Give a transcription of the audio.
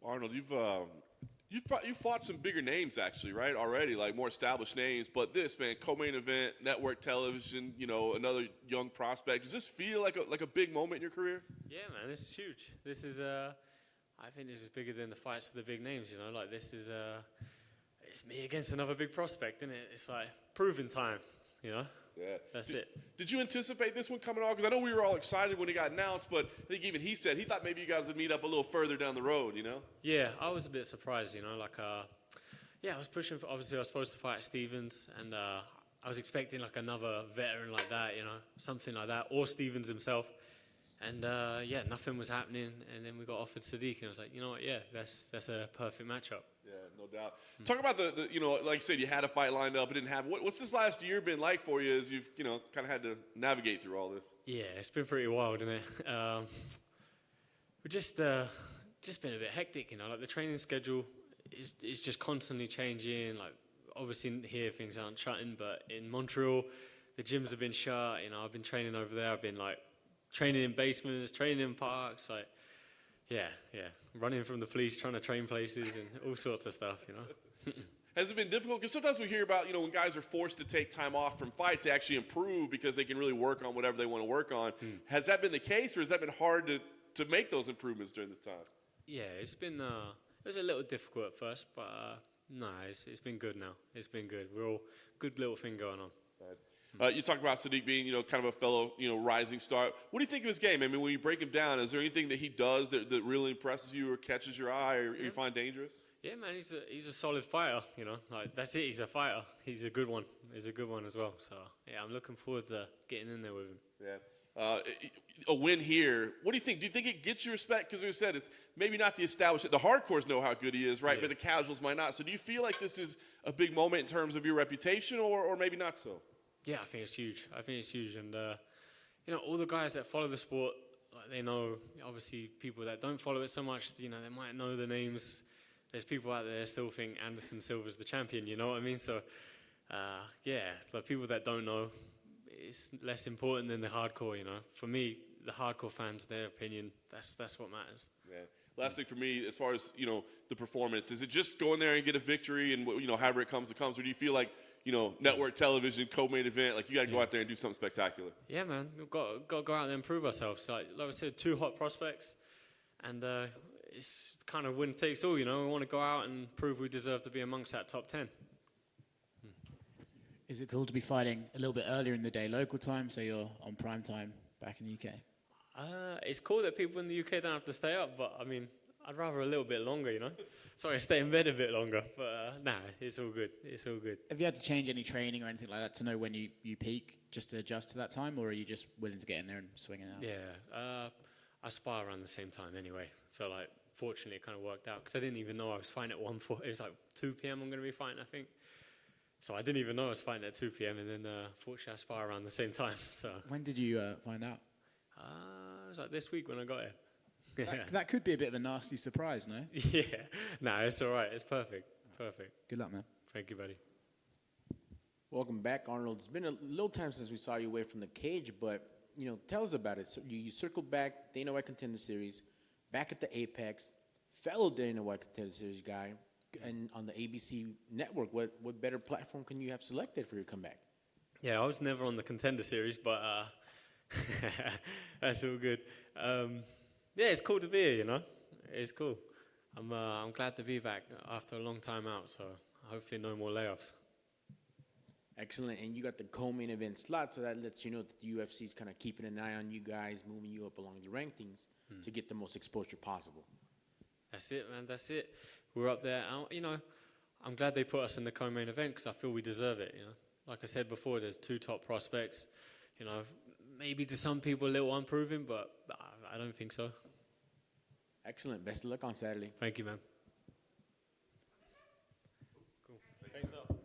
Arnold, you've fought some bigger names actually, right? Already, like more established names. But this, man, co-main event, network television, another young prospect. Does this feel like a big moment in your career? Yeah, man, this is huge. This is, I think this is bigger than the fights for the big names. Like this is, it's me against another big prospect, isn't it? It's like proving time. Yeah. That's it. Did you anticipate this one coming off? Because I know we were all excited when it got announced, but I think even he said he thought maybe you guys would meet up a little further down the road, Yeah, I was a bit surprised, I was pushing for, obviously I was supposed to fight Stevens, and I was expecting like another veteran like that, something like that, or Stevens himself. And nothing was happening, and then we got offered Sadiq, and I was like, you know what, that's a perfect matchup. Yeah, no doubt. Talk about the like you said, you had a fight lined up, it didn't happen. What's this last year been like for you as you've, kind of had to navigate through all this? Yeah, it's been pretty wild, isn't it? We've just been a bit hectic, like the training schedule is just constantly changing. Like, obviously here things aren't shutting, but in Montreal, the gyms have been shut. I've been training over there. I've been like training in basements, training in parks, like, running from the police, trying to train places and all sorts of stuff, Has it been difficult? Because sometimes we hear about, when guys are forced to take time off from fights, they actually improve because they can really work on whatever they want to work on. Has that been the case, or has that been hard to make those improvements during this time? Yeah, it's been, it was a little difficult at first, but it's been good now. It's been good. We're all good little thing going on. Nice. You talked about Sadiq being, kind of a fellow, rising star. What do you think of his game? I mean, when you break him down, is there anything that he does that really impresses you or catches your eye or you find dangerous? Yeah, man, he's a solid fighter, Like, that's it, he's a fighter. He's a good one. He's a good one as well. So, yeah, I'm looking forward to getting in there with him. Yeah. A win here, what do you think? Do you think it gets you respect? Because we said it's maybe not the established. The hardcores know how good he is, right? Yeah. But the casuals might not. So do you feel like this is a big moment in terms of your reputation or maybe not so? Yeah, I think it's huge. And, all the guys that follow the sport, like, they know, obviously, people that don't follow it so much, they might know the names. There's people out there that still think Anderson Silva's the champion, you know what I mean? So, like people that don't know, it's less important than the hardcore, For me, the hardcore fans, their opinion, that's what matters. Yeah. Last thing for me, as far as, the performance, is it just go in there and get a victory and, however it comes, or do you feel like, network television, co-main event, like you got to go out there and do something spectacular? Yeah, man, we've got to go out there and prove ourselves. Like I said, 2 hot prospects, and it's kind of winner takes all, We want to go out and prove we deserve to be amongst that top 10. Is it cool to be fighting a little bit earlier in the day, local time, so you're on prime time back in the UK? It's cool that people in the UK don't have to stay up, but I mean, I'd rather a little bit longer, Sorry, stay in bed a bit longer, but it's all good. It's all good. Have you had to change any training or anything like that to know when you peak, just to adjust to that time, or are you just willing to get in there and swing it out? Yeah, I spar around the same time anyway, so like, fortunately it kind of worked out, because I didn't even know I was fighting at 1:40. It was like 2 p.m. I'm going to be fighting, I think. So I didn't even know I was fighting at 2 p.m. and then fortunately I spar around the same time. So when did you find out? It was like this week when I got here. That could be a bit of a nasty surprise, no? Yeah. No, it's all right. It's perfect. Perfect. Good luck, man. Thank you, buddy. Welcome back, Arnold. It's been a little time since we saw you away from the cage, but, tell us about it. So you circled back, Dana White Contender Series, back at the Apex, fellow Dana White Contender Series guy, and on the ABC network. What better platform can you have selected for your comeback? Yeah, I was never on the Contender Series, but that's all good. Yeah, it's cool to be here, It's cool. I'm glad to be back after a long time out, so hopefully no more layoffs. Excellent, and you got the co-main event slot, so that lets you know that the UFC is kind of keeping an eye on you guys, moving you up along the rankings to get the most exposure possible. That's it, man, that's it. We're up there. I'm glad they put us in the co-main event because I feel we deserve it, Like I said before, there's 2 top prospects, Maybe to some people a little unproven, but I don't think so. Excellent. Best of luck on Saturday. Thank you, man. Cool. Thanks, up.